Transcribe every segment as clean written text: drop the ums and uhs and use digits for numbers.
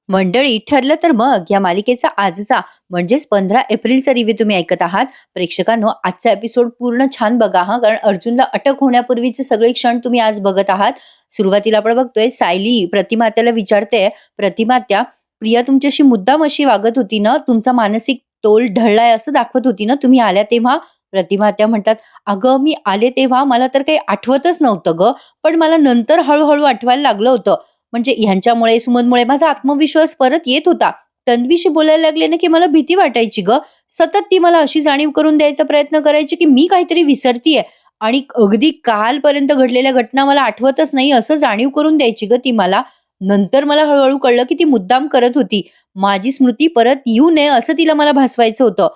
मंडळी ठरलं तर मग या मालिकेचा आजचा म्हणजेच 15 एप्रिलचा रिव्ह्यू तुम्ही ऐकत आहात. प्रेक्षकांनो, आजचा एपिसोड पूर्ण छान बघा हा, कारण अर्जुनला अटक होण्यापूर्वीचे सगळे क्षण तुम्ही आज बघत आहात. सुरुवातीला आपण बघतोय सायली प्रतिमात्याला विचारते, प्रतिमात्या, प्रिया तुमच्याशी मुद्दाम अशी वागत होती ना, तुमचा मानसिक तोल ढळलाय असं दाखवत होती ना तुम्ही आल्या तेव्हा. प्रतिमात्या म्हणतात, अगं मी आले तेव्हा मला तर काही आठवतच नव्हतं ग, पण मला नंतर हळूहळू आठवायला लागलं होतं. म्हणजे ह्यांच्यामुळे सुमनमुळे माझा आत्मविश्वास परत येत होता. तन्वीशी बोलायला लागले ना की मला भीती वाटायची ग. सतत ती मला अशी जाणीव करून द्यायचा प्रयत्न करायची की मी काहीतरी विसरतीये, आणि अगदी कालपर्यंत घडलेल्या घटना मला आठवतच नाही असं जाणीव करून द्यायची ग ती मला. नंतर मला हळूहळू कळलं की ती मुद्दाम करत होती. माझी स्मृती परत येऊ नये असं तिला मला भासवायचं होतं.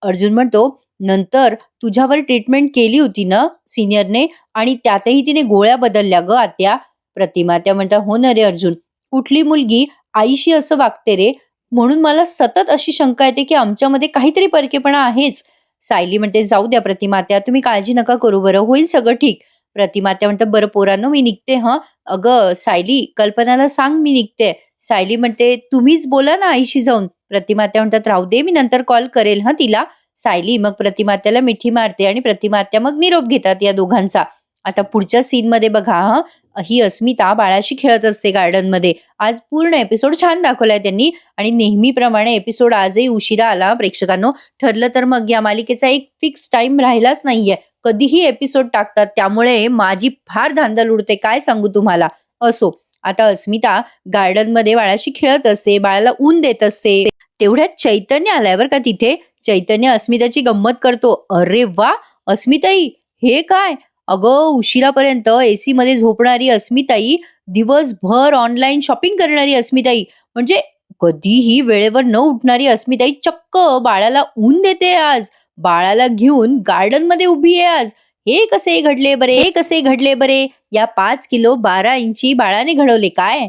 अर्जुन म्हणतो, नंतर तुझ्यावर ट्रीटमेंट केली होती ना सिनियरने, आणि त्यातही तिने गोळ्या बदलल्या ग आत्या. प्रतिमा त्या म्हणतात, हो ना रे अर्जुन, कुठली मुलगी आईशी असं वागते रे, म्हणून मला सतत अशी शंका येते की आमच्यामध्ये काहीतरी परकेपणा आहेच. सायली म्हणते, जाऊ द्या प्रतिमात्या, तुम्ही काळजी नका करू, बरं होईल सगळं ठीक. प्रतिमात्या म्हणतात, बरं पोरांनो मी निघते हं. अगं सायली, कल्पनाला सांग मी निघते. सायली म्हणते, तुम्हीच बोला ना आईशी जाऊन. प्रतिमात्या म्हणतात, राहू दे, मी नंतर कॉल करेल हं तिला. सायली मग प्रतिमात्याला मिठी मारते आणि प्रतिमात्या मग निरोप घेतात या दोघांचा. आता पुढच्या सीन मध्ये बघा हं, ही अस्मिता बाळाशी खेळत असते गार्डन मध्ये. आज पूर्ण एपिसोड छान दाखवलाय त्यांनी, आणि नेहमीप्रमाणे एपिसोड आजही उशिरा आला. प्रेक्षकांनो, ठरलं तर मग या मालिकेचा एक फिक्स टाइम राहिलाच नाहीये, कधीही एपिसोड टाकतात, त्यामुळे माझी फार धांदल उडते, काय सांगू तुम्हाला. असो, आता अस्मिता गार्डन मध्ये बाळाशी खेळत असते, बाळाला ऊन देत असते. तेवढ्यात चैतन्य आलाय बरं का तिथे. चैतन्य अस्मिताची गंमत करतो. अरे वा अस्मिताई, हे काय? अगं उशिरापर्यंत एसी मध्ये झोपणारी अस्मिताई, दिवसभर ऑनलाईन शॉपिंग करणारी अस्मिताई, म्हणजे कधीही वेळेवर न उठणारी अस्मिताई चक्क बाळाला ऊन देते आज. बाळाला घेऊन गार्डन मध्ये उभी आहे आज. हे कसे घडले बरे, हे कसे घडले बरे? या 5 किलो 12 इंची बाळाने घडवले काय?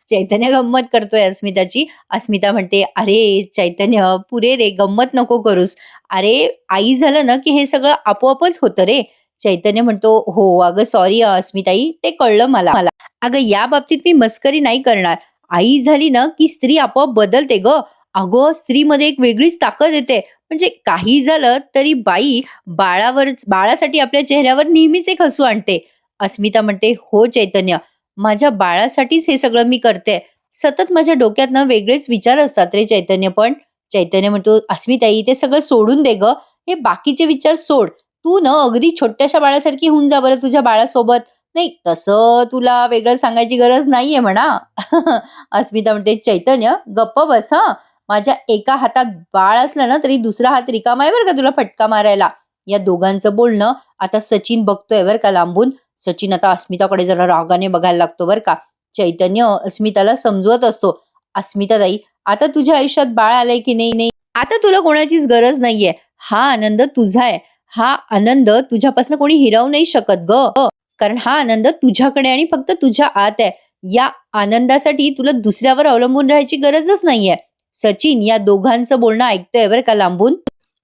चैतन्य गंमत करतोय अस्मिताची. अस्मिता म्हणते, अरे चैतन्य पुरे रे, गंमत नको करूस. अरे आई झालं ना की हे सगळं आपोआपच होतं रे. चैतन्य म्हणतो, हो अगं सॉरी अस्मिताई, ते कळलं मला मला अगं या बाबतीत मी मस्करी नाही करणार. आई झाली ना की स्त्री आपोआप बदलते ग. अगं स्त्रीमध्ये एक वेगळीच ताकद येते. म्हणजे काही झालं तरी बाई बाळासाठी आपल्या चेहऱ्यावर नेहमीच एक हसू आणते. अस्मिता म्हणते, हो चैतन्य, माझ्या बाळासाठीच हे सगळं मी करते. सतत माझ्या डोक्यात ना वेगळेच विचार असतात रे चैतन्य. पण चैतन्य म्हणतो, अस्मिताई ते सगळं सोडून दे ग, हे बाकीचे विचार सोड. तू ना अगदी छोट्याशा बाळासारखी होऊन जा बरं तुझ्या बाळासोबत. नाही तसं तुला वेगळं सांगायची गरज नाहीये म्हणा. अस्मिता म्हणते, चैतन्य गप्प बस हा. माझ्या एका हातात बाळ असलं ना तरी दुसरा हात रिकामा आहे बरं का तुला फटका मारायला. या दोघांचं बोलणं आता सचिन बघतोय बरं का लांबून. सचिन आता अस्मिताकडे जरा रागाने बघायला लागतो बरं का. चैतन्य अस्मिताला समजवत असतो, अस्मिता ताई, आता तुझ्या आयुष्यात बाळ आलंय की नाही, आता तुला कोणाचीच गरज नाहीये. हा आनंद तुझा आहे. हा आनंद तुझ्यापासून कोणी हिरावू नाही शकत ग, कारण हा आनंद तुझ्याकडे आणि फक्त तुझ्या आत आहे. या आनंदासाठी तुला दुसऱ्यावर अवलंबून राहायची गरजच नाहीये. सचिन या दोघांचं बोलणं ऐकतोय बरं का लांबून.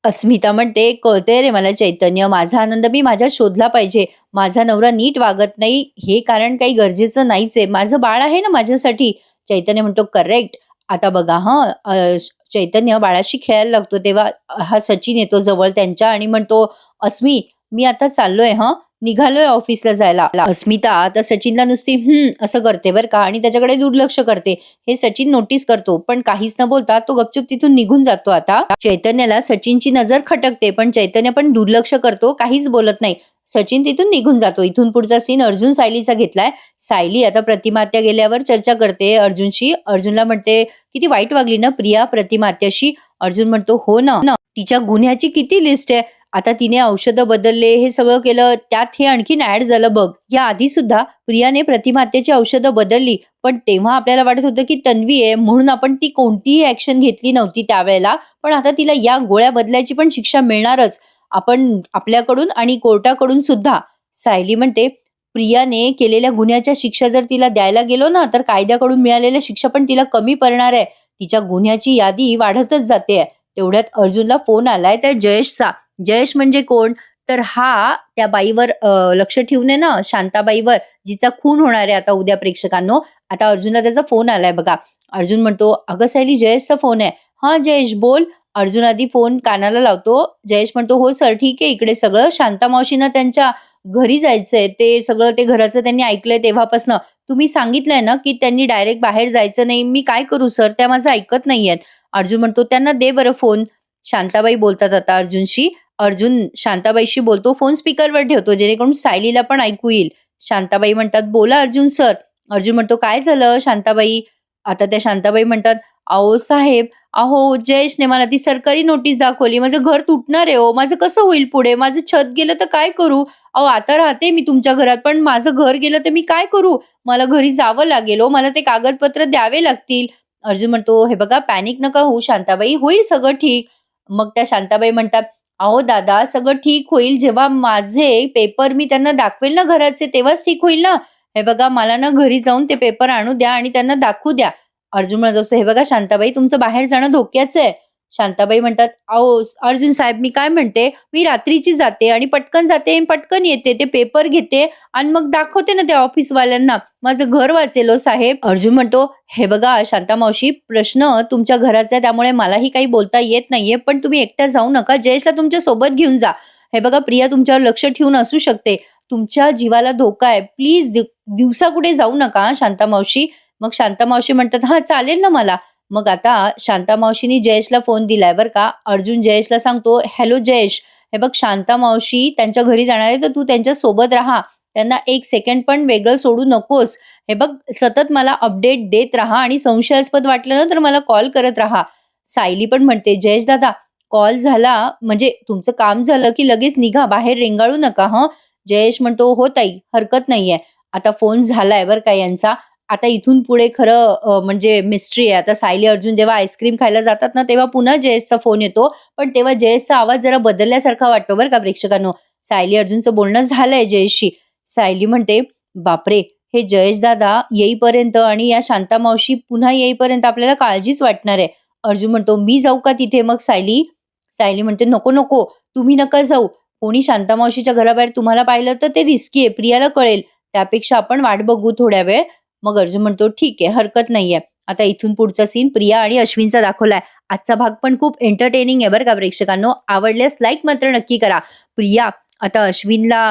अस्मिता म्हणते, कळतंय रे मला चैतन्य, माझा आनंद मी माझ्या शोधला पाहिजे. माझा नवरा नीट वागत नाही हे कारण काही गरजेचं नाहीच आहे, माझं बाळ आहे ना माझ्यासाठी. चैतन्य म्हणतो, करेक्ट. आता बघा हा, चैतन्य बाळाशी खेळायला लागतो तेव्हा हा सचिन येतो जवळ त्यांच्या आणि म्हणतो, अस्मी मी आता चाललोय हं, निघालोय ऑफिसला जायला. अस्मिता आता सचिनला नुसती असं करते बरं का, आणि त्याच्याकडे दुर्लक्ष करते. हे सचिन नोटीस करतो, पण काहीच न बोलता तो गपचूप तिथून निघून जातो. आता चैतन्याला सचिनची नजर खटकते, पण चैतन्य पण दुर्लक्ष करतो, काहीच बोलत नाही. सचिन तिथून निघून जातो. इथून पुढचा सीन अर्जुन सायलीचा घेतलाय. सायली आता प्रतिमात्या गेल्यावर चर्चा करते अर्जुनशी. अर्जुनला म्हणते, किती वाईट वागली ना प्रिया प्रतिमात्याशी. अर्जुन म्हणतो, हो ना, तिच्या गुन्ह्याची किती लिस्ट आहे. आता तिने औषधं बदलले, हे सगळं केलं, त्यात हे आणखीन ऍड झालं बघ. या आधी सुद्धा प्रियाने प्रतिमात्याची औषधं बदलली, पण तेव्हा आपल्याला वाटत होतं की तन्वी आहे म्हणून आपण ती कोणतीही ऍक्शन घेतली नव्हती त्यावेळेला. पण आता तिला या गोळ्या बदलायची पण शिक्षा मिळणारच, आपण आपल्याकडून आणि कोर्टाकडून सुद्धा. सायली म्हणते, प्रियाने केलेल्या गुन्ह्याच्या शिक्षा जर तिला द्यायला गेलो ना तर कायद्याकडून मिळालेल्या शिक्षा पण तिला कमी पडणार आहे. तिच्या गुन्ह्याची यादी वाढतच जाते. तेवढ्यात अर्जुनला फोन आलाय त्या जयेशचा. जयेश म्हणजे कोण, तर हा त्या बाईवर लक्ष ठेवून आहे ना, शांताबाईवर, जिचा खून होणार आहे आता उद्या. प्रेक्षकांनो, आता अर्जुनला त्याचा फोन आलाय बघा. अर्जुन म्हणतो, "अगं सायली, जयेशचा फोन आहे." "हां, जयेश बोल." अर्जुन आधी फोन कानाला लावतो. जयेश म्हणतो, "हो सर, ठीक आहे इकडे सगळं. शांता मावशींना त्यांच्या घरी जायचंय. ते सगळं ते घराचं त्यांनी ऐकलंय तेव्हापासनं. तुम्ही सांगितलंय ना, की त्यांनी डायरेक्ट बाहेर जायचं नाही. मी काय करू सर? त्या माझं ऐकत नाहीयेत." अर्जुन म्हणतो, "त्यांना दे बरं फोन." शांताबाई बोलतात आता अर्जुनशी. अर्जुन शांताबाईशी बोलतो. फोन स्पीकरवर ठेवतो जेणेकरून सायलीला पण ऐकू येईल. शांताबाई म्हणतात, "बोला अर्जुन सर." अर्जुन म्हणतो, "काय झालं शांताबाई?" आता त्या शांताबाई म्हणतात, "अहो साहेब, अहो जयेशने मला ती सरकारी नोटीस दाखवली. माझं घर तुटणार आहे हो. माझं कसं होईल पुढे? माझं छत गेलं तर काय करू? अहो आता राहते मी तुमच्या घरात, पण माझं घर गेलं तर मी काय करू? मला घरी जावं लागेल हो. मला ते कागदपत्र द्यावे लागतील." अर्जुन म्हणतो, "हे बघा पॅनिक नका होऊ शांताबाई, होईल सगळं ठीक." मग त्या शांताबाई म्हणतात, "अहो दादा, सगळं ठीक होईल जेव्हा माझे पेपर मी त्यांना दाखवेल ना घराचे, तेव्हाच ठीक होईल ना. हे बघा मला ना घरी जाऊन ते पेपर आणू द्या आणि त्यांना दाखवू द्या." अर्जुन म्हणत असतो, "हे बघा शांताबाई, तुमचं बाहेर जाणं धोक्याचं आहे." शांताबाई म्हणतात, "अहो अर्जुन साहेब, मी काय म्हणते, मी रात्रीची जाते आणि पटकन जाते आणि पटकन येते. ते पेपर घेते आणि मग दाखवते ना त्या ऑफिसवाल्यांना. माझं घर वाचेल हो साहेब." अर्जुन म्हणतो, "हे बघा शांता मावशी, प्रश्न तुमच्या घराचा आहे त्यामुळे मलाही काही बोलता येत नाहीये. पण तुम्ही एकट्या जाऊ नका. जयेशला तुमच्या सोबत घेऊन जा. हे बघा प्रिया तुमच्यावर लक्ष ठेवून असू शकते. तुमच्या जीवाला धोका आहे. प्लीज दिवसा कुठे जाऊ नका हां, शांता मावशी." मग शांता मावशी म्हणतात, "हां, चालेल ना मला." मग आता शांता मावशीनी जयेशला फोन दिलाय बरं का. अर्जुन जयेशला सांगतो, "हॅलो जयेश, हे बघ शांता मावशी त्यांच्या घरी जाणार आहे, तर तू त्यांच्या सोबत राहा. त्यांना 1 सेकंड पण वेगळं सोडू नकोस. हे बघ सतत मला अपडेट देत राहा आणि संशयास्पद वाटलं ना, तर मला कॉल करत राहा." सायली पण म्हणते, "जयेश दादा, कॉल झाला म्हणजे तुमचं काम झालं, की लगेच निघा. बाहेर रेंगाळू नका हं." जयेश म्हणतो, "हो ताई, हरकत नाहीये." आता फोन झालाय बरं का यांचा. आता इथून पुढे खरं म्हणजे मिस्ट्री आहे. आता सायली अर्जुन जेव्हा आईस्क्रीम खायला जातात ना, तेव्हा पुन्हा जयेशचा फोन येतो. पण तेव्हा जयेशचा आवाज जरा बदलल्यासारखा वाटतो बरं का प्रेक्षकांनो. सायली अर्जुनचं बोलणं झालंय जयेशशी. सायली म्हणते, "बापरे! हे जयेश दादा येईपर्यंत आणि या शांता मावशी पुन्हा येईपर्यंत आपल्याला काळजीच वाटणार आहे." अर्जुन म्हणतो, "मी जाऊ का तिथे मग सायली?" सायली म्हणते, "नको, नको. तुम्ही नका जाऊ. कोणी शांता मावशीच्या घराबाहेर तुम्हाला पाहिलं तर ते रिस्की आहे. प्रियाला कळेल. त्यापेक्षा आपण वाट बघू थोड्या वेळ." मग अर्जुन म्हणतो, "ठीक आहे, हरकत नाहीये." आता इथून पुढचा सीन प्रिया आणि अश्विनचा दाखवलाय. आजचा भाग पण खूप एंटरटेनिंग आहे बरं का प्रेक्षकांनो. आवडल्यास लाईक मात्र नक्की करा. प्रिया आता अश्विनला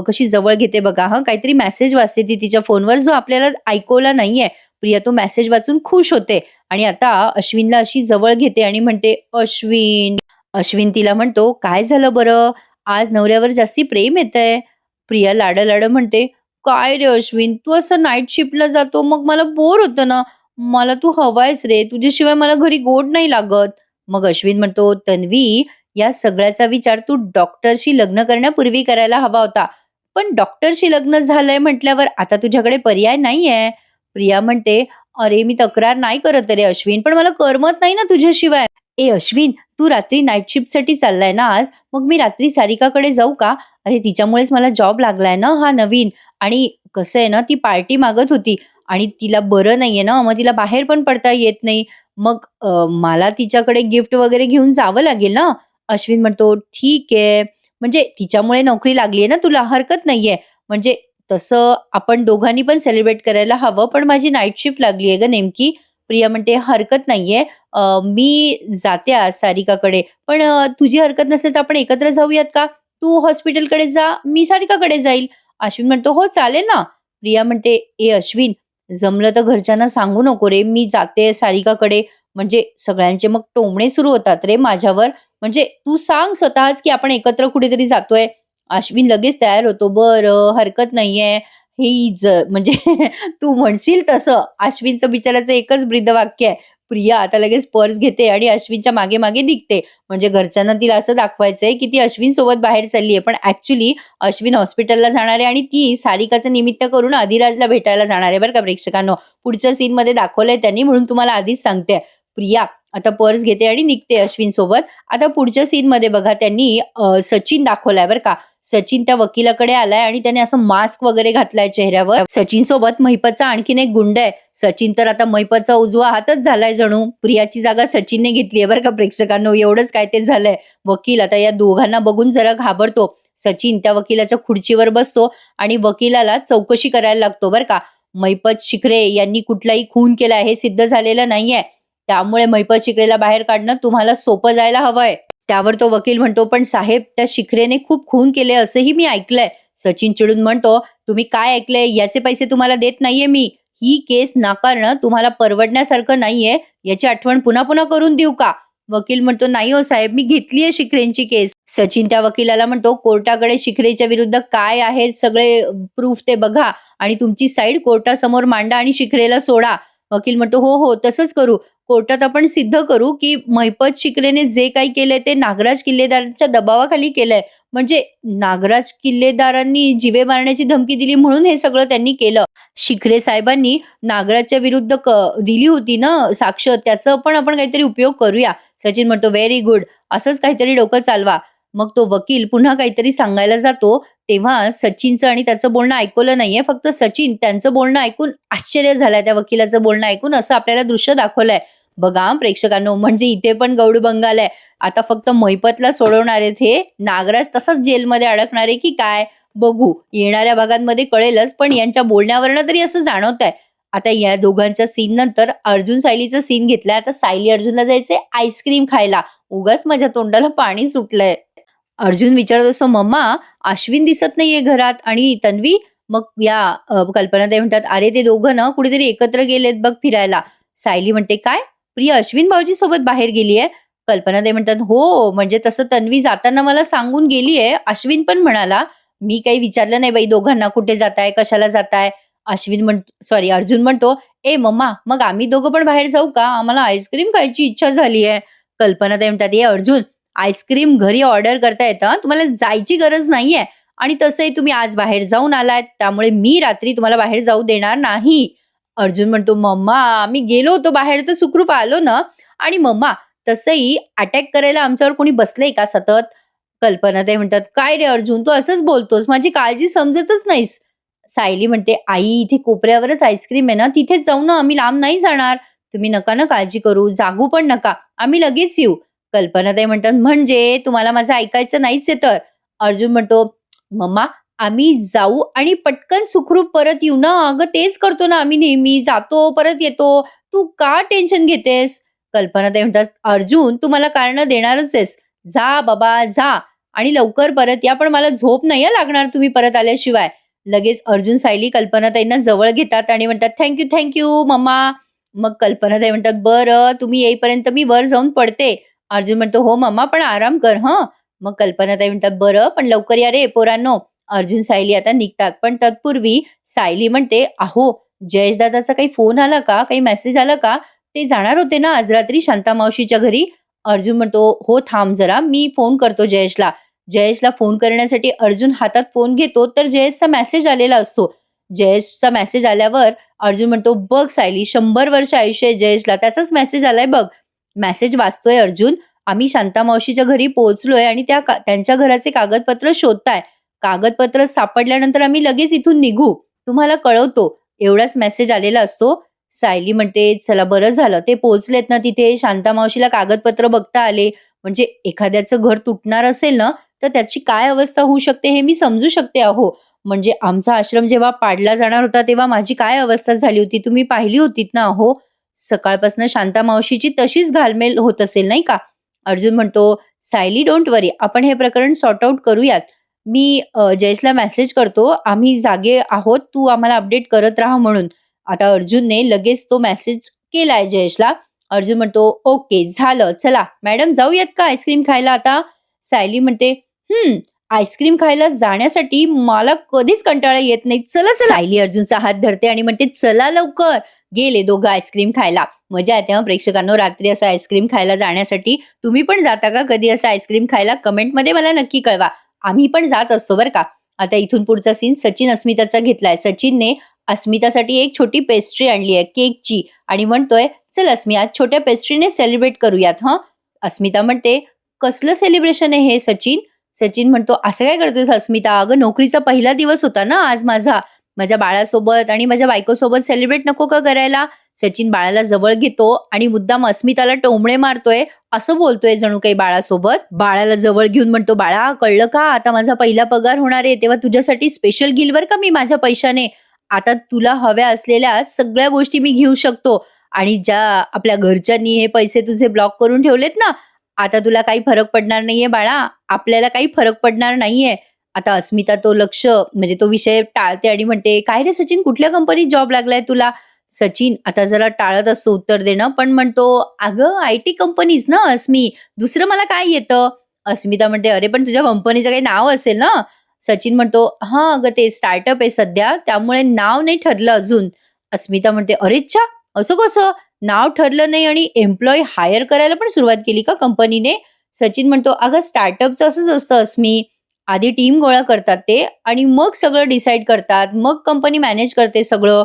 कशी जवळ घेते बघा हं. काहीतरी मेसेज वाचते ती तिच्या फोनवर जो आपल्याला ऐकवला नाहीये. प्रिया तो मेसेज वाचून खुश होते आणि आता अश्विनला अशी जवळ घेते आणि म्हणते, "अश्विन." अश्विन तिला म्हणतो, "काय झालं बरं? आज नवऱ्यावर जास्ती प्रेम येतंय." प्रिया लाडं-लाडं म्हणते, "काय रे अश्विन, तू असं नाईट शिफ्टला जातो, मग मला बोर होतं ना. मला तू हवायस रे, तुझ्याशिवाय मला घरी गोड नाही लागत." मग अश्विन म्हणतो, "तन्वी, या सगळ्याचा विचार तू डॉक्टरशी लग्न करण्यापूर्वी करायला हवा होता. पण डॉक्टरशी लग्न झालंय म्हटल्यावर आता तुझ्याकडे पर्याय नाहीये." प्रिया म्हणते, "अरे, मी तक्रार नाही करत रे अश्विन, पण मला करमत नाही ना तुझ्याशिवाय." "ए अश्विन, तू रात्री नाईट शिफ्टसाठी चाललाय ना आज, मग मी रात्री सारिकाकडे जाऊ का? अरे, तिच्यामुळेच मला जॉब लागलाय ना हा नवीन. आणि कसं आहे ना, ती पार्टी मागत होती आणि तिला बरं नाहीये ना, मग तिला बाहेर पण पडता येत नाही. मग मला तिच्याकडे गिफ्ट वगैरे घेऊन जावं लागेल ना." अश्विन म्हणतो, "ठीक आहे. म्हणजे तिच्यामुळे नोकरी लागली आहे ना तुला, हरकत नाहीये. म्हणजे तसं आपण दोघांनी पण सेलिब्रेट करायला हवं, पण माझी नाईट शिफ्ट लागली आहे गं नेमकी." प्रिया म्हणते, "हरकत नाहीये. मी जाते आज सारिकाकडे. पण तुझी हरकत नसेल तर आपण एकत्र जाऊयात का? तू हॉस्पिटलकडे जा, मी सारिकाकडे जाईल." अश्विन म्हणतो, "हो चालेल ना." प्रिया म्हणते, "ए अश्विन, जमलं तर घरच्यांना सांगू नको रे, मी जाते सारिकाकडे. म्हणजे सगळ्यांचे मग टोमणे सुरू होतात रे माझ्यावर. म्हणजे तू सांग स्वतःच की आपण एकत्र कुठेतरी जातोय." अश्विन लगेच तयार होतो. "बरं, हरकत नाहीये." ही म्हणजे तू म्हणशील तसं. अश्विनचं बिचाराचं एकच ब्रीदवाक्य आहे. प्रिया आता लगेच पर्स घेते आणि अश्विनच्या मागे-मागे निघते. म्हणजे घरच्यांना तिला असं दाखवायचंय की ती अश्विनसोबत बाहेर चालली आहे. पण ॲक्चुअली अश्विन हॉस्पिटलला जाणार आहे आणि ती सारिकाचं निमित्त करून अधिराजला भेटायला जाणार आहे बरं का प्रेक्षकांनो. पुढच्या सीनमध्ये दाखवलंय त्यांनी म्हणून तुम्हाला आधीच सांगते. प्रिया आता पर्स घेते आणि निघते अश्विनसोबत. आता पुढच्या सीनमध्ये बघा त्यांनी सचिन दाखवलाय बरं का. सचिन त्या वकिलाकडे आलाय आणि त्याने असं मास्क वगैरे घातलाय चेहऱ्यावर. सचिन सोबत महिपतचा आणखीन एक गुंड आहे. सचिन तर आता महिपतचा उजवा हातच झालाय जणू. प्रियाची जागा सचिनने घेतलीये बरं का प्रेक्षकांनो. एवढंच काय ते झालंय. वकील आता या दोघांना बघून जरा घाबरतो. सचिन त्या वकिलाच्या खुर्चीवर बसतो आणि वकिलाला चौकशी करायला लागतो बरं का. मैपत शिखरे यांनी कुठलाही खून केलाय हे सिद्ध झालेलं नाहीये. त्यामुळे मैपत शिखरेला बाहेर काढणं तुम्हाला सोपं जायला हवंय. त्यावर तो वकील म्हणतो, पण साहेब त्या शिखरेने खूप खून केले असंही मी ऐकलंय. सचिन चिडून म्हणतो, तुम्ही काय ऐकलंय याचे पैसे तुम्हाला देत नाहीये मी. ही केस नाकारणं तुम्हाला परवडण्यासारखं नाहीये. याची आठवण पुन्हा पुन्हा करून देऊ का? वकील म्हणतो, नाही हो साहेब, मी घेतलीये शिखरेंची केस. सचिन त्या वकिलाला म्हणतो, कोर्टाकडे शिखरेच्या विरुद्ध काय आहेत सगळे प्रूफ ते बघा आणि तुमची साईड कोर्टासमोर मांडा आणि शिखरेला सोडा. वकील म्हणतो, हो हो तसंच करू. कोर्टात आपण सिद्ध करू की महिपत शिखरेने जे काही केलंय ते नागराज किल्लेदारांच्या दबावाखाली केलंय. म्हणजे नागराज किल्लेदारांनी जीवे मारण्याची धमकी दिली म्हणून हे सगळं त्यांनी केलं. शिखरे साहेबांनी नागराजच्या विरुद्ध दिली होती ना साक्ष, त्याचं पण आपण काहीतरी उपयोग करूया. सचिन म्हणतो, व्हेरी गुड, असंच काहीतरी डोकं चालवा. मग तो वकील पुन्हा काहीतरी सांगायला जातो तेव्हा सचिनचं आणि त्याचं बोलणं ऐकवलं नाहीये. फक्त सचिन त्यांचं बोलणं ऐकून आश्चर्य झालंय, त्या वकिलाचं बोलणं ऐकून असं आपल्याला दृश्य दाखवलंय. बघा प्रेक्षकांनो, म्हणजे इथे पण गौड बंगाल आहे. आता फक्त महिपतला सोडवणार आहेत हे, नागराज तसाच जेलमध्ये अडकणार आहे की काय बघू. येणाऱ्या भागांमध्ये कळेलच, पण यांच्या बोलण्यावरनं तरी असं जाणवत आहे. आता या दोघांच्या सीन नंतर अर्जुन सायलीचा सीन घेतलाय. आता सायली अर्जुनला जायचंय आईस्क्रीम खायला. उगाच माझ्या तोंडाला पाणी सुटलंय. अर्जुन विचारत असतो, मम्मा अश्विन दिसत नाहीये घरात आणि तन्वी. मग या कल्पनाताई म्हणतात, अरे ते दोघं ना कुठेतरी एकत्र गेलेत बघ फिरायला. सायली म्हणते, काय प्रिया अश्विन भाऊजी सोबत बाहेर गेलीये? कल्पनाताई म्हणतात, हो म्हणजे तसं तन्वी जाताना मला सांगून गेलीये. अश्विन पण म्हणाला. मी काही विचारलं नाही बाई दोघांना कुठे जाताय कशाला जाताय. अर्जुन म्हणतो, ए मम्मा मग आम्ही दोघं पण बाहेर जाऊ का? आम्हाला आईस्क्रीम खायची इच्छा झालीये. कल्पनाताई म्हणतात, ए अर्जुन, आईस्क्रीम घरी ऑर्डर करता येतं, तुम्हाला जायची गरज नाहीये. आणि तसंही तुम्ही आज बाहेर जाऊन आलात, त्यामुळे मी रात्री तुम्हाला बाहेर जाऊ देणार नाही. अर्जुन म्हणतो, मम्मा आम्ही गेलो होतो बाहेर तर सुखरूप आलो ना. आणि मम्मा तसंही अटॅक करायला आमच्यावर कोणी बसलंय का सतत? कल्पनाताई म्हणतात, काय रे अर्जुन, तू असंच बोलतोस, माझी काळजी समजतच नाहीस. सायली म्हणते, आई इथे कोपऱ्यावरच आईस्क्रीम आहे ना, तिथेच जाऊ ना, आम्ही लांब नाही जाणार. तुम्ही नका ना काळजी करू, जागू पण नका, आम्ही लगेच येऊ. कल्पनाताई म्हणतात, म्हणजे तुम्हाला माझं ऐकायचं नाहीच आहे तर? अर्जुन म्हणतो, मम्मा आम्ही जाऊ आणि पटकन सुखरूप परत येऊ ना. अगं तेच करतो ना आम्ही नेहमी, जातो परत येतो, तू का टेन्शन घेतेस? कल्पनाताई म्हणतात, अर्जुन तू मला कारणं देणारच आहेस. जा बाबा जा आणि लवकर परत या, पण मला झोप नाही लागणार तुम्ही परत आल्याशिवाय. लगेच अर्जुन सायली कल्पनाताईंना जवळ घेतात आणि म्हणतात, थँक्यू थँक्यू मम्मा. मग कल्पनाताई म्हणतात, बरं तुम्ही येईपर्यंत मी वर जाऊन पडते. अर्जुन म्हणतो, हो मम्मा पण आराम कर हं. मग कल्पनाताई म्हणतात, बरं पण लवकर या रे पोरांनो. अर्जुन सायली आता निघतात, पण तत्पूर्वी सायली म्हणते, अहो जयेशदादाचा काही फोन आला का, काही मेसेज आला का? ते जाणार होते ना आज रात्री शांता मावशीच्या घरी. अर्जुन म्हणतो, हो थांब जरा मी फोन करतो जयेशला. जयेशला फोन करण्यासाठी अर्जुन हातात फोन घेतो तर जयेशचा मेसेज आलेला असतो. जयेशचा मेसेज आल्यावर अर्जुन म्हणतो, बघ सायली 100 वर्ष आयुष्य आहे जयेशला, त्याचाच मेसेज आलाय बघ. मेसेज वाचतोय अर्जुन, आम्ही शांता मावशीच्या घरी पोहोचलोय आणि त्यांच्या घराचे कागदपत्र शोधताय. कागदपत्र सापडल्यानंतर आम्ही लगेच इथून निघू, तुम्हाला कळवतो, एवढाच मेसेज आलेला असतो. सायली म्हणते, चला बरं झालं ते पोहोचलेत ना तिथे, शांता मावशीला कागदपत्र बघता आले. म्हणजे एखाद्याचं घर तुटणार असेल ना तर त्याची काय अवस्था होऊ शकते हे मी समजू शकते अहो. म्हणजे आमचा आश्रम जेव्हा पाडला जाणार होता तेव्हा माझी काय अवस्था झाली होती तुम्ही पाहिली होतीत ना अहो. सकाळपासून शांता मावशीची तशीच घालमेल होत असेल नाही का? अर्जुन म्हणतो, सायली डोंट वरी, आपण हे प्रकरण सॉर्ट आउट करूयात. मी जयेशला मेसेज करतो, आम्ही जागे आहोत, तू आम्हाला अपडेट करत राहा म्हणून. आता अर्जुनने लगेच तो मेसेज केलाय जयेशला. अर्जुन म्हणतो, ओके झालं, चला मॅडम जाऊयात का आईस्क्रीम खायला आता? सायली म्हणते, आईस्क्रीम खायला जाण्यासाठी मला कधीच कंटाळा येत नाही, चला चला. सायली अर्जुनचा हात धरते आणि म्हणते, चला लवकर. गेले दोघं आईस्क्रीम खायला. मजा येते प्रेक्षकांनो रात्री असं आईस्क्रीम खायला जाण्यासाठी. तुम्ही पण जाता का कधी असं आईस्क्रीम खायला? कमेंटमध्ये मला नक्की कळवा. आम्ही पण जात असतो बरं का. आता इथून पुढचा सीन सचिन अस्मिताचा घेतलाय. सचिनने अस्मितासाठी एक छोटी पेस्ट्री आणली आहे केकची आणि म्हणतोय, चल अस्मी आज छोट्या पेस्ट्रीने सेलिब्रेट करूयात हं. अस्मिता म्हणते, कसलं सेलिब्रेशन आहे हे सचिन? सचिन म्हणतो, असं काय करतेस अस्मिता? अगं नोकरीचा पहिला दिवस होता ना आज माझ्या बाळासोबत आणि माझ्या बायकोसोबत सेलिब्रेट नको का करायला? सचिन बाळाला जवळ घेतो आणि मुद्दाम अस्मिताला टोमणे मारतोय, असं बोलतोय जणू काही बाळासोबत. बाळाला जवळ घेऊन म्हणतो, बाळा कळलं का आता माझा पहिला पगार होणार आहे तेव्हा तुझ्यासाठी स्पेशल घेईल बरं का मी माझ्या पैशाने. आता तुला हव्या असलेल्या सगळ्या गोष्टी मी घेऊ शकतो आणि ज्या आपल्या घरच्यांनी हे पैसे तुझे ब्लॉक करून ठेवलेत ना, आता तुला काही फरक पडणार नाहीये बाळा, आपल्याला काही फरक पडणार नाहीये. आता अस्मिता तो म्हणजे तो विषय टाळते आणि म्हणते, "काय रे सचिन, कुठल्या कंपनीत जॉब लागलाय तुला?" सचिन आता जरा टाळत असतो उत्तर देणं, पण म्हणतो, "अगं आय-टी कंपनीज ना अस्मी, दुसरं मला काय येतं?" अस्मिता म्हणते, "अरे पण तुझ्या कंपनीचं काही नाव असेल ना?" सचिन म्हणतो, "हां, अगं ते स्टार्टअप आहे सध्या, त्यामुळे नाव नाही ठरलं अजून." अस्मिता म्हणते, "अरेच्चा! असं कसं? नाव ठरलं नाही आणि एम्प्लॉयी हायर करायला पण सुरुवात केली का कंपनीने?" सचिन म्हणतो, "अगं स्टार्टअपचं असंच असतं अस्मी. आधी टीम गोळा करतात ते आणि मग सगळं डिसाईड करतात. मग कंपनी मॅनेज करते सगळं."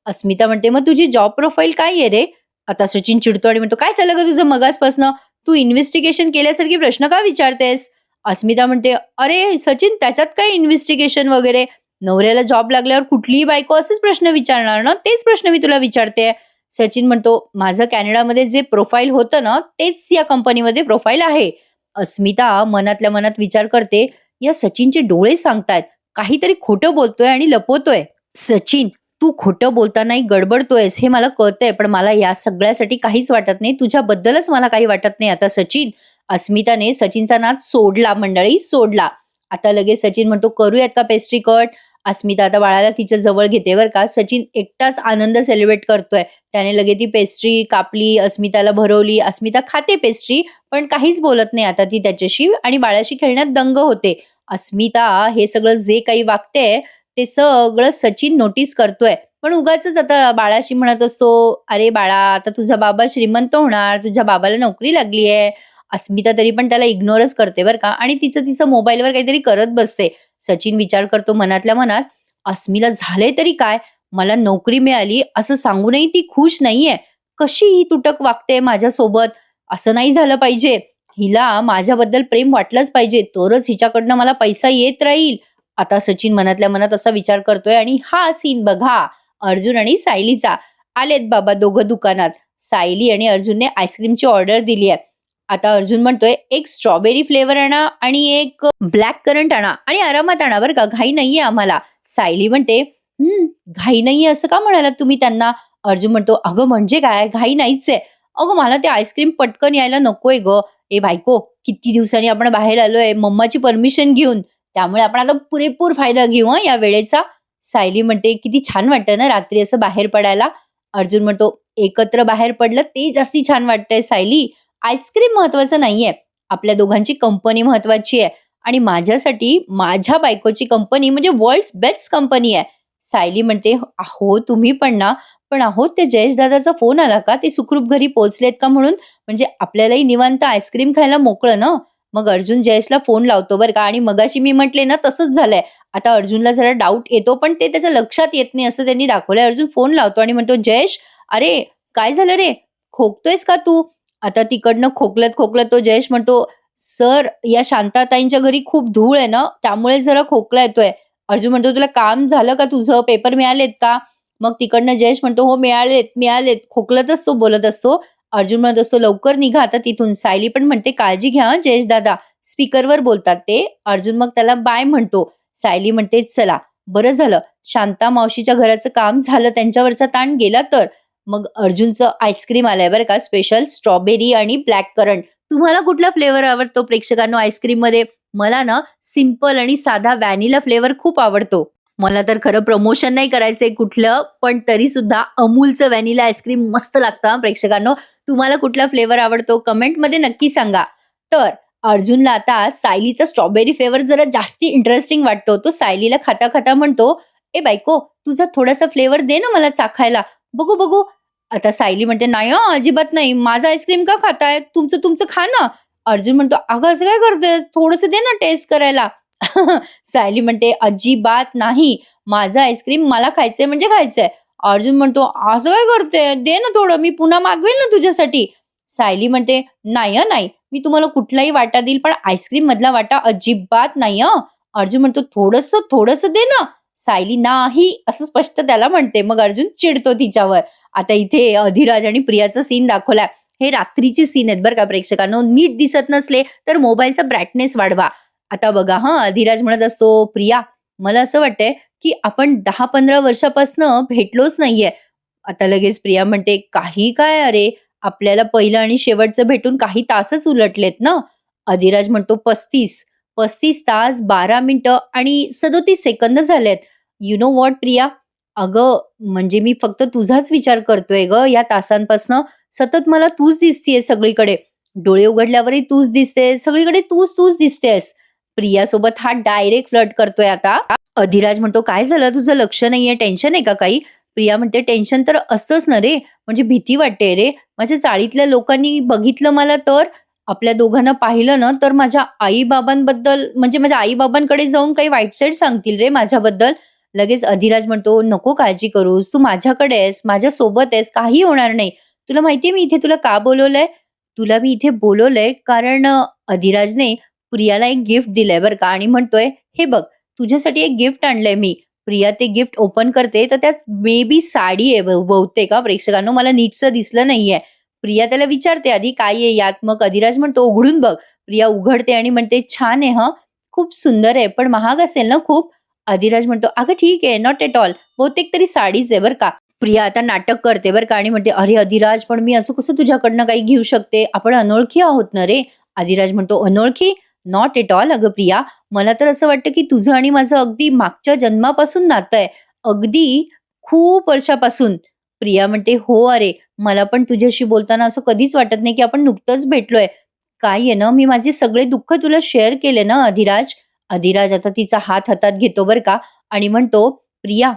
अस्मिता म्हणते, "मग तुझी जॉब प्रोफाईल काय आहे रे?" आता सचिन चिडतो आणि म्हणतो, "काय चाललं गं तुझं मगाचपासनं? तू इन्व्हेस्टिगेशन केल्यासारखी प्रश्न का विचारतेस?" अस्मिता म्हणते, "अरे सचिन, त्याच्यात काय इन्व्हेस्टिगेशन वगैरे? नवऱ्याला जॉब लागल्यावर कुठलीही बायको असेच प्रश्न विचारणार ना? तेच प्रश्न मी तुला विचारतेय." सचिन म्हणतो, "माझं कॅनडामध्ये जे प्रोफाईल होतं ना, तेच या कंपनीमध्ये प्रोफाईल आहे." अस्मिता मनातल्या मनात विचार करते, या सचिनचे डोळे सांगतायत, काहीतरी खोटं बोलतोय आणि लपवतोय. "सचिन, तू खोटं बोलतानाही गडबडतोयस हे मला कळतंय, पण मला या सगळ्यासाठी काहीच वाटत नाही. तुझ्याबद्दलच मला काही वाटत नाही आता सचिन." अस्मिताने सचिनचा नाद सोडला मंडळी, सोडला. आता लगेच सचिन म्हणतो, "करूयात का पेस्ट्री कट?" अस्मिता आता बाळाला तिच्या जवळ घेते बरं का. सचिन एकटाच आनंद सेलिब्रेट करतोय. त्याने लगेच ती पेस्ट्री कापली, अस्मिताला भरवली. अस्मिता खाते पेस्ट्री, पण काहीच बोलत नाही आता ती त्याच्याशी आणि बाळाशी खेळण्यात दंग होते. अस्मिता हे सगळं जे काही वागतेय, ते सगळं सचिन नोटीस करतोय. पण उगाचच आता बाळाशी म्हणत असतो, "अरे बाळा, आता तुझा बाबा श्रीमंत होणार, तुझ्या बाबाला नोकरी लागली आहे." अस्मिता तरी पण त्याला इग्नोरच करते बरं का आणि तिचं मोबाईलवर काहीतरी करत बसते. सचिन विचार करतो मनातल्या मनात, "अस्मीला झालंय तरी काय? मला नोकरी मिळाली असं सांगूनही ती खुश नाहीये. कशी ही तुटक वागते माझ्यासोबत? असं नाही झालं पाहिजे. हिला माझ्याबद्दल प्रेम वाटलंच पाहिजे, तरच हिच्याकडनं मला पैसा येत राहील." आता सचिन मनातल्या मनात असा विचार करतोय आणि हा सीन बघा, अर्जुन आणि सायलीचा. आलेत बाबा दोघं दुकानात. सायली आणि अर्जुनने आईस्क्रीमची ऑर्डर दिली आहे. आता अर्जुन म्हणतोय, "एक स्ट्रॉबेरी फ्लेवर आणा आणि एक ब्लॅक करंट आणा आणि आरामात आणा बरं का, घाई नाहीये आम्हाला." सायली म्हणते, घाई नाहीये असं का म्हणालात तुम्ही त्यांना?" अर्जुन म्हणतो, "अगं म्हणजे काय? घाई नाहीच आहे. अगं मला ते आईस्क्रीम पटकन यायला नकोय गं. ए बायको, किती दिवसांनी आपण बाहेर आलोय मम्माची परमिशन घेऊन. त्यामुळे आपण आता पुरेपूर फायदा घेऊ हं या वेळेचा." सायली म्हणते, "किती छान वाटतं ना रात्री असं बाहेर पडायला." अर्जुन म्हणतो, "एकत्र बाहेर पडलं ते जास्ती छान वाटतंय सायली. आईस्क्रीम महत्वाचं नाहीये. आपल्या दोघांची कंपनी महत्वाची आहे आणि माझ्यासाठी माझ्या बायकोची कंपनी म्हणजे वर्ल्ड्स बेस्ट कंपनी आहे." सायली म्हणते, "अहो तुम्ही पण ना, पण अहो ते जयेश दादाचा फोन आला का? ते सुखरूप घरी पोहोचलेत का म्हणून? म्हणजे आपल्यालाही निवांत आईस्क्रीम खायला मोकळं ना." मग अर्जुन जयेशला फोन लावतो बरं का आणि मगाशी मी म्हटले ना तसंच झालंय. आता अर्जुनला जरा डाऊट येतो, पण ते त्याच्या लक्षात येत नाही असं त्यांनी दाखवलंय. अर्जुन फोन लावतो आणि म्हणतो, "जयेश, अरे काय झालं रे? खोकतोयस का तू?" आता तिकडनं खोकलत-खोकलत तो जयेश म्हणतो, "सर, या शांताताईंच्या घरी खूप धूळ आहे ना, त्यामुळे जरा खोकला येतोय." अर्जुन म्हणतो, "तुला काम झालं का तुझं? पेपर मिळालेत का?" मग तिकडनं जयेश म्हणतो, "हो मिळालेत, मिळालेत." खोकलतच तो बोलत असतो. अर्जुन म्हणत असतो, "लवकर निघा आता तिथून." सायली पण म्हणते, "काळजी घ्या हं जयेश दादा." स्पीकरवर बोलतात ते. अर्जुन मग त्याला बाय म्हणतो. सायली म्हणते, "चला, बरं झालं. शांता मावशीच्या घराचं काम झालं, त्यांच्यावरचा ताण गेला तर." मग अर्जुनचं आईस्क्रीम आलंय बरं का स्पेशल स्ट्रॉबेरी आणि ब्लॅक करंट. तुम्हाला कुठला फ्लेवर आवडतो प्रेक्षकांनो आईस्क्रीममध्ये? मला ना सिंपल आणि साधा व्हॅनिला फ्लेवर खूप आवडतो. मला तर खरं प्रमोशन नाही करायचंय कुठलं, पण तरी सुद्धा अमूलचं व्हॅनिला आईस्क्रीम मस्त लागतं हां प्रेक्षकांनो. तुम्हाला कुठला फ्लेवर आवडतो कमेंटमध्ये नक्की सांगा. तर अर्जुनला आता सायलीचा स्ट्रॉबेरी फ्लेवर जरा जास्ती इंटरेस्टिंग वाटतो. तो सायलीला खाता-खाता म्हणतो, "ए बायको, तुझा थोडासा फ्लेवर दे ना मला चाखायला. बघू, बघू." आता सायली म्हणते, "नाही हं, अजिबात नाही. माझा आईस्क्रीम का खाताय? तुमचं तुमचं खा ना." अर्जुन म्हणतो, "अगं असं काय करतेस? थोडंसं दे ना टेस्ट करायला." सायली म्हणते, "अजिबात नाही. माझं आईस्क्रीम मला खायचंय म्हणजे खायचंय." अर्जुन म्हणतो, "असं काय करते? दे ना थोडं. मी पुन्हा मागवेल ना तुझ्यासाठी." सायली म्हणते, "नाही हं, नाही. मी तुम्हाला कुठलाही वाटा देईल, पण आईस्क्रीम मधला वाटा अजिबात नाही हं." अर्जुन म्हणतो, "थोडंसं, थोडंसं दे ना." सायली नाही असं स्पष्ट त्याला म्हणते. मग अर्जुन चिडतो तिच्यावर. आता इथे अधिराज आणि प्रियाचा सीन दाखवलाय. हे रात्रीचे सीन आहेत बरं का प्रेक्षकांनो. नीट दिसत नसले तर मोबाईलचा ब्राईटनेस वाढवा. आता बघा हां, अधिराज म्हणत असतो, "प्रिया, मला असं वाटतंय की आपण 10-15 वर्षापासनं भेटलोच नाहीये. आता लगेच प्रिया म्हणते, "काही काय अरे, आपल्याला पहिलं आणि शेवटचं भेटून काही तासच उलटलेत ना." अधिराज म्हणतो, "35, 35 तास, 12 मिनिटं आणि 37 सेकंद झालेत. You know what Priya? अगं, म्हणजे मी फक्त तुझाच विचार करतोय गं या तासांपासनं. सतत मला तूच दिसतीये सगळीकडे. डोळे उघडल्यावरही तूच दिसतेस, सगळीकडे तूच दिसतेस." प्रियासोबत हा डायरेक्ट फ्लर्ट करतोय आता. अधिराज म्हणतो, "काय झालं? तुझं लक्ष नाहीये, टेन्शन आहे का काही?" प्रिया म्हणते, "टेन्शन तर असतंच ना रे, म्हणजे भीती वाटते रे. माझ्या चाळीतल्या लोकांनी बघितलं मला तर, आपल्या दोघांना पाहिलं ना, तर माझ्या आई-बाबांबद्दल म्हणजे माझ्या आई-बाबांकडे जाऊन काही वाईट साईड सांगतील रे माझ्याबद्दल." लगेच अधिराज म्हणतो, "नको काळजी करूस. तू माझ्याकडे आहेस, माझ्यासोबत आहेस, काही होणार नाही. तुला माहितीये मी इथे तुला का बोलवलंय? तुला मी इथे बोलवलंय कारण अधिराजने प्रियाला एक गिफ्ट दिलंय बरं का आणि म्हणतोय, "हे बघ, तुझ्यासाठी एक गिफ्ट आणलंय मी." प्रिया ते गिफ्ट ओपन करते, तर त्यात मे बी साडी आहे बहुतेक प्रेक्षकांनो, मला नीटसं दिसलं नाहीये. प्रिया त्याला विचारते आधी, "काय आहे यात?" मग अधिराज म्हणतो, "उघडून बघ." प्रिया उघडते आणि म्हणते, "छान आहे हं, खूप सुंदर आहे, पण महाग असेल ना खूप?" अधिराज म्हणतो, "अगं ठीक आहे, नॉट एट ऑल. बहुतेक तरी साडीच आहे बरं का." प्रिया आता नाटक करते बरं का आणि म्हणते, "अरे अधिराज, पण मी असं कसं तुझ्याकडनं काही घेऊ शकते? आपण अनोळखी आहोत ना रे." अधिराज म्हणतो, "अनोळखी? नॉट एट ऑल अगं प्रिया. मला तर असं वाटतं की तुझं आणि माझं अगदी मागच्या जन्मापासून नातं आहे. अगदी खूप वर्षापासून." प्रिया म्हणते, "हो अरे, मला पण तुझ्याशी बोलताना असं कधीच वाटत नाही की आपण नुकतंच भेटलोय. काय आहे ना, मी माझे सगळे दुःख तुला शेअर केले ना अधिराज." अधिराज आता तिचा हात हातात घेतो बरं का आणि म्हणतो, "प्रिया,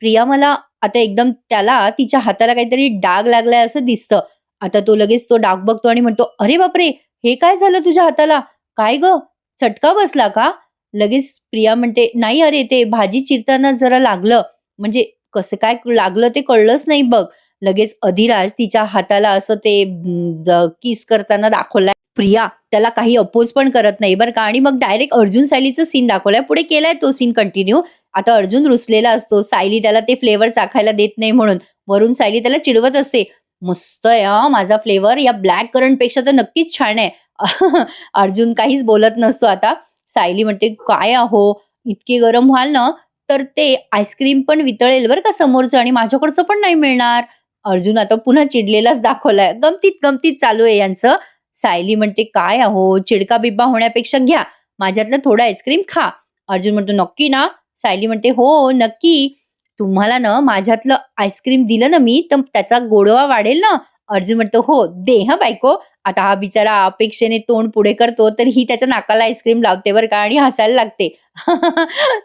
प्रिया मला." आता एकदम त्याला तिच्या हाताला काहीतरी डाग लागलाय असं दिसतं. आता तो लगेच तो डाग बघतो आणि म्हणतो, "अरे बापरे! हे काय झालं तुझ्या हाताला? काय गं? चटका बसला का?" लगेच प्रिया म्हणते, "नाही अरे, ते भाजी चिरताना जरा लागलं. म्हणजे कसं काय लागलं ते कळलंच नाही बघ." लगेच अधिराज तिच्या हाताला असं ते किस करताना दाखवलाय. प्रिया त्याला काही अपोज पण करत नाही बरं का आणि मग डायरेक्ट अर्जुन सायलीचं सीन दाखवलाय. पुढे केलाय तो सीन कंटिन्यू. आता अर्जुन रुसलेला असतो. सायली त्याला ते फ्लेवर चाखायला देत नाही म्हणून. वरून सायली त्याला चिडवत असते, "मस्त आहे हां, माझा फ्लेवर या ब्लॅक करंटपेक्षा तर नक्कीच छान आहे." अर्जुन काहीच बोलत नसतो आता. सायली म्हणते, "काय अहो, इतके गरम व्हाल ना, तर ते आईस्क्रीम पण वितळेल बरं का समोरचं आणि माझ्याकडचं पण नाही मिळणार." अर्जुन आता पुन्हा चिडलेलाच दाखवलाय. गमतीत चालू आहे यांचं. सायली म्हणते, "काय अहो, चिडका-बिब्बा होण्यापेक्षा घ्या. माझ्यातलं थोडं आईस्क्रीम खा." अर्जुन म्हणतो, "नक्की ना?" सायली म्हणते, "हो, नक्की. तुम्हाला ना माझ्यातलं आईस्क्रीम दिलं ना मी, तर त्याचा गोडवा वाढेल ना?" अर्जुन म्हणतो, "हो, दे हं बायको." आता हा बिचारा अपेक्षेने तोंड पुढे करतो, तर ही त्याच्या नाकाला आईस्क्रीम लावते बरं का आणि हसायला लागते.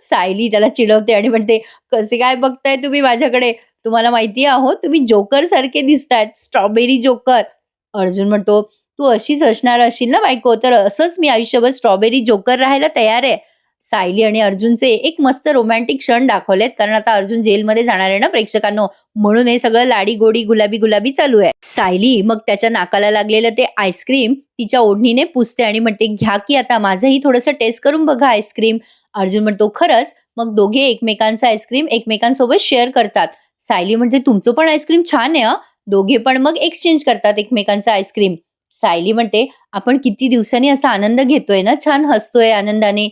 सायली त्याला चिडवते आणि म्हणते, "कसे काय बघताय तुम्ही माझ्याकडे? तुम्हाला माहिती आहे तुम्ही जोकरसारखे दिसतायत, स्ट्रॉबेरी जोकर." अर्जुन म्हणतो, "तू अशीच असणार असशील ना बायको, तर असंच मी आयुष्यभर स्ट्रॉबेरी जोकर राहायला तयार आहे." सायली आणि अर्जुनचे एक मस्त रोमॅन्टिक क्षण दाखवलेत, कारण आता अर्जुन जेलमध्ये जाणार आहे ना प्रेक्षकांनो, म्हणून हे सगळं लाडी-गोडी, गुलाबी-गुलाबी चालू आहे. सायली मग त्याच्या नाकाला लागलेलं ते आईस्क्रीम तिच्या ओढणीने पुसते आणि म्हणते, "घ्या की आता माझंही थोडंसं टेस्ट करून बघा आईस्क्रीम." अर्जुन म्हणतो, "खरंच?" मग दोघे एकमेकांचं आईस्क्रीम एकमेकांसोबत शेअर करतात. सायली म्हणते, "तुमचं पण आईस्क्रीम छान आहे हं." दोघे पण मग एक्सचेंज करतात एकमेकांचं आईस्क्रीम. सायली म्हणते, "आपण किती दिवसांनी असा आनंद घेतोय ना, छान हसतोय आनंदाने."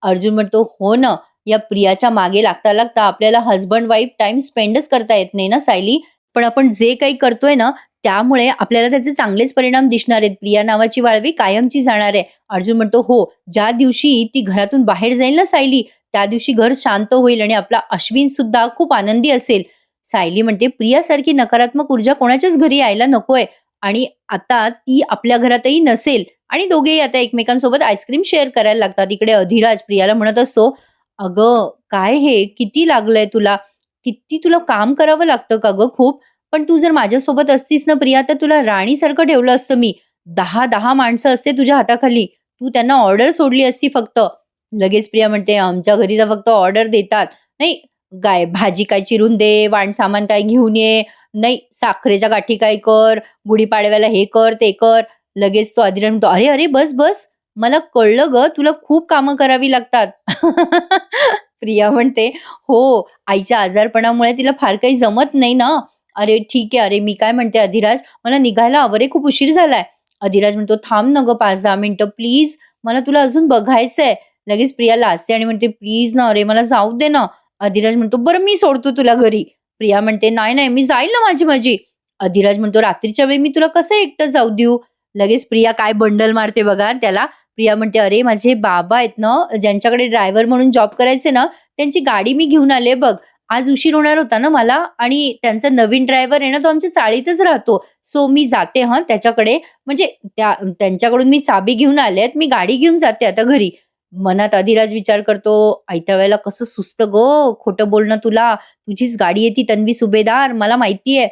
अर्जुन म्हणतो, "हो ना, या प्रियाच्या मागे लागता आपल्याला हसबंड वाईफ टाईम स्पेंडच करता येत नाही ना सायली. पण आपण जे काही करतोय ना, त्यामुळे आपल्याला त्याचे चांगलेच परिणाम दिसणार आहेत. प्रिया नावाची वाळवी कायमची जाणार आहे." अर्जुन म्हणतो, "हो, ज्या दिवशी ती घरातून बाहेर जाईल ना सायली, त्या दिवशी घर शांत होईल आणि आपला अश्विन सुद्धा खूप आनंदी असेल." सायली म्हणते, "प्रियासारखी नकारात्मक ऊर्जा कोणाच्याच घरी यायला नकोय आणि आता ती आपल्या घरातही नसेल." आणि दोघेही आता एकमेकांसोबत आईस्क्रीम शेअर करायला लागतात. इकडे अधिराज प्रियाला म्हणत असतो, "अगं, काय हे? किती लागलंय तुला? किती तुला काम करावं लागतं का गं खूप? पण तू जर माझ्यासोबत असतीस ना प्रिया, तर तुला राणीसारखं ठेवलं असतं मी. 10-10 माणसं असते तुझ्या हाताखाली. तू त्यांना ऑर्डर सोडली असती फक्त." लगेच प्रिया म्हणते, "आमच्या घरी तर फक्त ऑर्डर देतात. नाही, काय भाजी काय चिरून दे, वाणसामान काय घेऊन ये, नाही साखरेच्या गाठी काय कर, गुढीपाडव्याला हे कर, ते कर." लगेच तो अधिराज म्हणतो, "अरे, अरे, बस, बस. मला कळलं गं, तुला खूप कामं करावी लागतात." प्रिया म्हणते, "हो, आईच्या आजारपणामुळे तिला फार काही जमत नाही ना." "अरे, ठीक आहे. अरे, मी काय म्हणते अधिराज, मला निघायला हवं रे, खूप उशीर झालाय." अधिराज म्हणतो, "थांब ना गं 5-10 मिनिटं प्लीज. मला तुला अजून बघायचंय." लगेच प्रिया लाजते आणि म्हणते, "प्लीज ना रे, मला जाऊ दे ना." अधिराज म्हणतो, "बरं मी सोडतो तुला घरी." प्रिया म्हणते, "नाही, नाही मी जाईल ना माझी." अधिराज म्हणतो, "रात्रीच्या वेळी मी तुला कसं एकटं जाऊ देऊ?" लगेच प्रिया काय बंडल मारते बघा त्याला. प्रिया म्हणते, "अरे माझे बाबा आहेत ना, ज्यांच्याकडे ड्रायव्हर म्हणून जॉब करायचे ना, त्यांची गाडी मी घेऊन आले बघ. आज उशीर होणार होता ना मला आणि त्यांचा नवीन ड्रायव्हर आहे ना, तो आमच्या चाळीतच राहतो. सो मी जाते हं त्याच्याकडे. म्हणजे त्यांच्याकडून मी चाबी घेऊन आले मी गाडी घेऊन जाते आता घरी." मनात अधिराज विचार करतो, "आयत्या वेळेला कसं सुचतं गं, खोटं बोलणं तुला. तुझीच गाडी आहे ती तन्वी सुभेदार, मला माहिती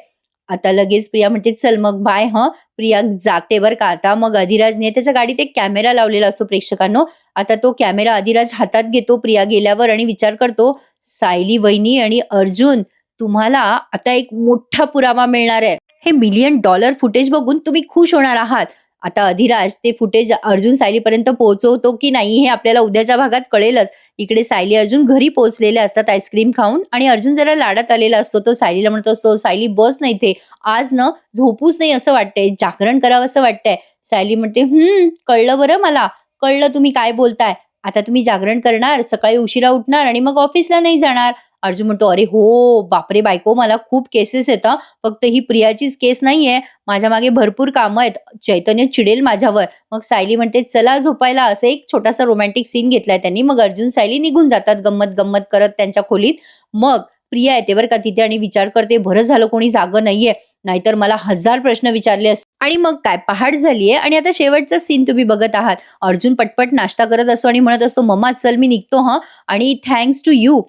आता लगेच प्रिया म्हणते, "चल मग बाय हं." प्रिया जाते बरं का आता. मग अधिराजने त्याच्या गाडीत एक कॅमेरा लावलेला असतो प्रेक्षकांनो. आता तो कॅमेरा अधिराज हातात घेतो प्रिया गेल्यावर आणि विचार करतो, "सायली वहिनी आणि अर्जुन, तुम्हाला आता एक मोठा पुरावा मिळणार आहे. हे $1,000,000 फुटेज बघून तुम्ही खुश होणार आहात." आता अधिराज ते फुटेज अर्जुन सायलीपर्यंत पोहोचवतो की नाही हे आपल्याला उद्याच्या भागात कळेलच. इकडे सायली अर्जुन घरी पोहोचलेले असतात आईस्क्रीम खाऊन आणि अर्जुन जरा लाडात आलेला असतो. तो सायलीला म्हणतो असतो, "सायली बस ना इथे. आज ना झोपूच नाही असं वाटतंय, जागरण करावं असं वाटतंय." सायली म्हणते, कळलं बरं मला. कळलं तुम्ही काय बोलताय. आता तुम्ही जागरण करणार, सकाळी उशिरा उठणार आणि मग ऑफिसला नाही जाणार." अर्जुन म्हणतो, "अरे हो, बापरे बायको मला खूप केसेस आहेत फक्त ही प्रियाचीच केस नाहीये. माझ्या मागे भरपूर कामं आहेत. चैतन्य चिडेल माझ्यावर." मग सायली म्हणते, "चला झोपायला." असं एक छोटासा रोमॅन्टिक सीन घेतलाय त्यांनी. मग अर्जुन सायली निघून जातात गंमत-गंमत करत त्यांच्या खोलीत. मग प्रिया येते बरं का तिथे आणि विचार करते, "बरं झालं कोणी जागं नाहीये, नाहीतर मला 1000 प्रश्न विचारले असते." आणि मग काय पहाट झालीये आणि आता शेवटचा सीन तुम्ही बघत आहात. अर्जुन पटपट नाश्ता करत असतो आणि म्हणत असतो, "मम्मा चल मी निघतो हं आणि थँक्स टू यू.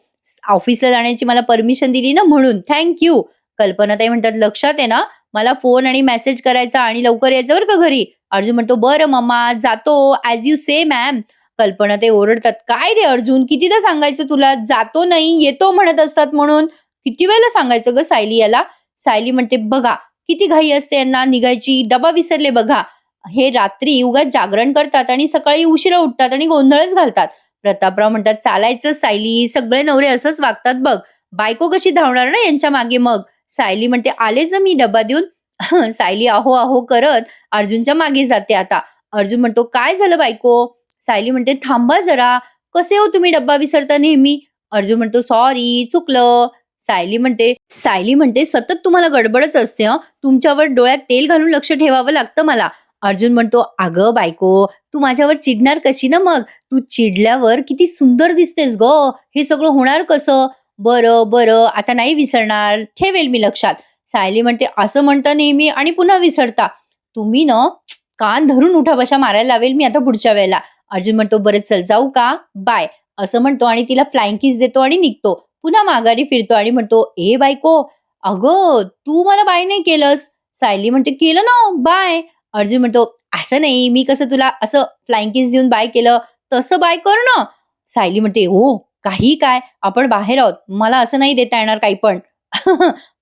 ऑफिसला जाण्याची मला परमिशन दिली ना म्हणून. Thank you." कल्पनाताई म्हणतात, "लक्षात आहे ना, मला फोन आणि मेसेज करायचा आणि लवकर यायचं बरं का घरी." अर्जुन म्हणतो, "बरं मम्मा, जातो ॲज यू से मॅम." कल्पनाताई ओरडतात, "काय रे अर्जुन, कितीदा सांगायचं तुला? जातो नाही, येतो म्हणत असतात म्हणून. किती वेळेला सांगायचं गं सायली याला?" सायली म्हणते, "बघा, किती घाई असते यांना निघायची. डबा विसरले बघा. हे रात्री उगाच जागरण करतात आणि सकाळी उशिरा उठतात आणि गोंधळच घालतात." प्रतापराव म्हणतात, "चालायचं सायली, सगळे नवरे असंच वागतात बघ. बायको कशी धावणार ना यांच्या मागे मग." सायली म्हणते, "आलेच मी डब्बा देऊन." सायली अहो अहो करत अर्जुनच्या मागे जाते आता. अर्जुन म्हणतो, "काय झालं बायको?" सायली म्हणते, "थांबा जरा. कसे हो तुम्ही डब्बा विसरता नेहमी?" अर्जुन म्हणतो, "सॉरी, चुकलं." सायली म्हणते, "सतत तुम्हाला गडबडच असते हं. तुमच्यावर डोळ्यात तेल घालून लक्ष ठेवावं लागतं मला." अर्जुन म्हणतो, "अगं बायको, तू माझ्यावर चिडणार कशी ना मग? तू चिडल्यावर किती सुंदर दिसतेस गं. हे सगळं होणार कसं?" "बरं, बरं, आता नाही विसरणार. ठेवेल मी लक्षात." सायली म्हणते, "असं म्हणता नेहमी आणि पुन्हा विसरता. तुम्ही ना कान धरून उठाबशा मारायला लावेल मी आता पुढच्या वेळेला." अर्जुन म्हणतो, "बरं चल जाऊ का? बाय." असं म्हणतो आणि तिला फ्लाइंग किस देतो आणि निघतो. पुन्हा माघारी फिरतो आणि म्हणतो, "ए बायको, अगं तू मला बाय नाही केलंस." सायली म्हणते, "केलं ना, बाय." अर्जुन म्हणतो, "असं नाही, मी कसं तुला असं फ्लाइंग किस देऊन बाय केलं, तसं बाय कर ना." सायली म्हणते, "हो, काही काय, आपण बाहेर आहोत. मला असं नाही देता येणार काही पण."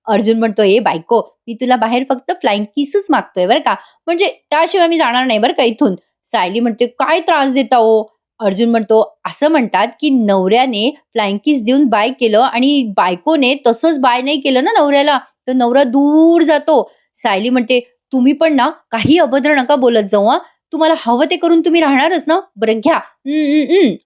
अर्जुन म्हणतो, "ए बायको, मी तुला बाहेर फक्त फ्लाइंग किसच मागतोय बरं का. म्हणजे त्याशिवाय मी जाणार नाही बरं का इथून." सायली म्हणते, "काय त्रास देता हो?" अर्जुन म्हणतो, "असं म्हणतात, की नवऱ्याने फ्लाइंग किस देऊन बाय केलं आणि बायकोने तसंच बाय नाही केलं ना नवऱ्याला, तर नवरा दूर जातो." सायली म्हणते, "तुम्ही पण ना काही अभद्र नका बोलत जाऊ हां. तुम्हाला हवं ते करून तुम्ही राहणारच ना? बरं घ्या."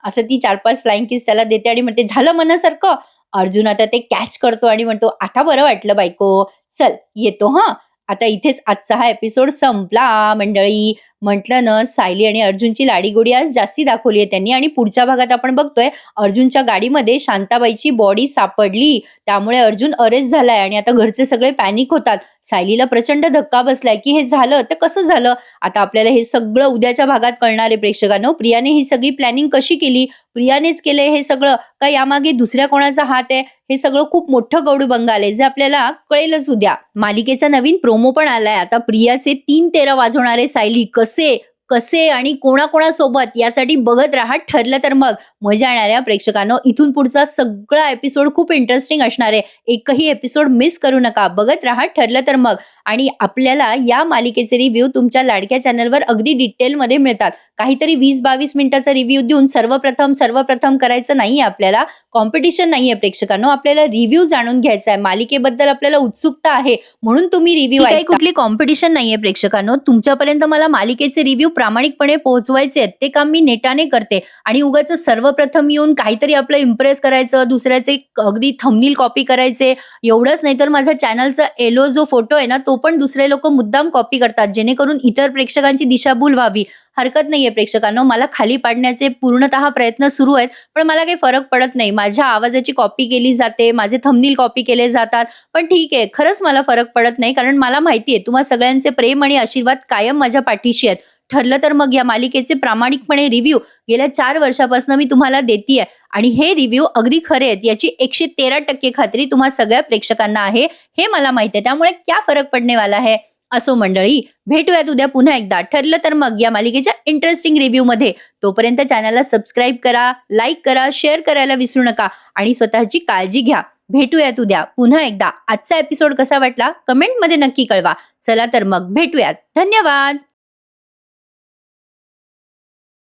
असं ती 4-5 फ्लाइंग किस त्याला देते आणि म्हणते, "झालं मनासारखं?" अर्जुन आता ते कॅच करतो आणि म्हणतो, "आता बरं वाटलं बायको. चल येतो हां." आता इथेच आजचा हा एपिसोड संपला मंडळी. म्हटलं ना सायली आणि अर्जुनची लाडीगोडी आज जास्ती दाखवली आहे त्यांनी आणि पुढच्या भागात आपण बघतोय अर्जुनच्या गाडीमध्ये शांताबाईची बॉडी सापडली. त्यामुळे अर्जुन अरेस्ट झालाय आणि आता घरचे सगळे पॅनिक होतात. सायलीला प्रचंड धक्का बसलाय, की हे झालं तर कसं झालं? आता आपल्याला हे सगळं उद्याच्या भागात कळणार आहे प्रेक्षकांनो. प्रियाने ही सगळी प्लॅनिंग कशी केली? प्रियानेच केलंय हे सगळं का यामागे दुसऱ्या कोणाचा हात आहे? हे सगळं खूप मोठं गौडू बंगाल आहे जे आपल्याला कळेलच उद्या. मालिकेचा नवीन प्रोमो पण आलाय. आता प्रियाचे 3-13 वाजवणारे सायली कसे कसे आणि कोणाकोणासोबत यासाठी बघत राहा. ठरलं तर मग मजा येणार आहे प्रेक्षकांनो. इथून पुढचा सगळा एपिसोड खूप इंटरेस्टिंग असणार आहे. एकही एपिसोड मिस करू नका. बघत राहा. ठरलं तर मग. आणि आपल्याला या मालिकेचे रिव्ह्यू तुमच्या लाडक्या चॅनलवर अगदी डिटेलमध्ये मिळतात. काहीतरी 20-22 मिनिटाचा रिव्ह्यू देऊन सर्वप्रथम करायचं नाहीये आपल्याला. कॉम्पिटिशन नाहीये प्रेक्षकांनो. आपल्याला रिव्ह्यू जाणून घ्यायचा आहे. मालिकेबद्दल आपल्याला उत्सुकता आहे म्हणून तुम्ही रिव्ह्यू काही कुठली कॉम्पिटिशन नाहीये प्रेक्षकांनो. तुमच्यापर्यंत मला मालिकेचे रिव्ह्यू प्रामाणिकपणे पोहोचवायचे आहेत. ते काम मी नेटाने करते आणि उगाच सर्वप्रथम येऊन काहीतरी आपलं इम्प्रेस करायचं, दुसऱ्याचे अगदी थंबनेल कॉपी करायचे एवढंच नाही तर माझ्या चॅनलचा एलो जो फोटो आहे ना तो पण दुसरे लोक मुद्दाम कॉपी करतात जेणेकरून इतर प्रेक्षकांची दिशाभूल व्हावी. हरकत नाहीये प्रेक्षकांनो, मला खाली पाडण्याचे पूर्णतः प्रयत्न सुरू आहेत, पण मला काही फरक पडत नाही. माझ्या आवाजाची कॉपी केली जाते, माझे थंबनेल कॉपी केले जातात, पण ठीक आहे, खरंच मला फरक पडत नाही कारण मला माहिती आहे तुम्हा सगळ्यांचे प्रेम आणि आशीर्वाद कायम माझ्या पाठीशी आहेत. ठरलं तर मग या मालिकेचे प्रामाणिकपणे रिव्ह्यू गेल्या 4 वर्षापासून मी तुम्हाला देतीये आणि हे रिव्ह्यू अगदी खरे आहेत याची 113% खात्री तुम्हा सगळ्या प्रेक्षकांना आहे, हे मला माहिती आहे. त्यामुळे क्या फरक पडने वाला है. असो मंडळी, भेटूयात उद्या पुन्हा एकदा. ठरलं तर मग या मालिकेच्या इंटरेस्टिंग रिव्ह्यू मध्ये. तोपर्यंत चॅनलला सबस्क्राईब करा, लाईक करा, शेअर करायला विसरू नका आणि स्वतःची काळजी घ्या. भेटूयात उद्या पुन्हा एकदा. आजचा एपिसोड कसा वाटला कमेंट मध्ये नक्की कळवा. चला तर मग भेटूयात. धन्यवाद.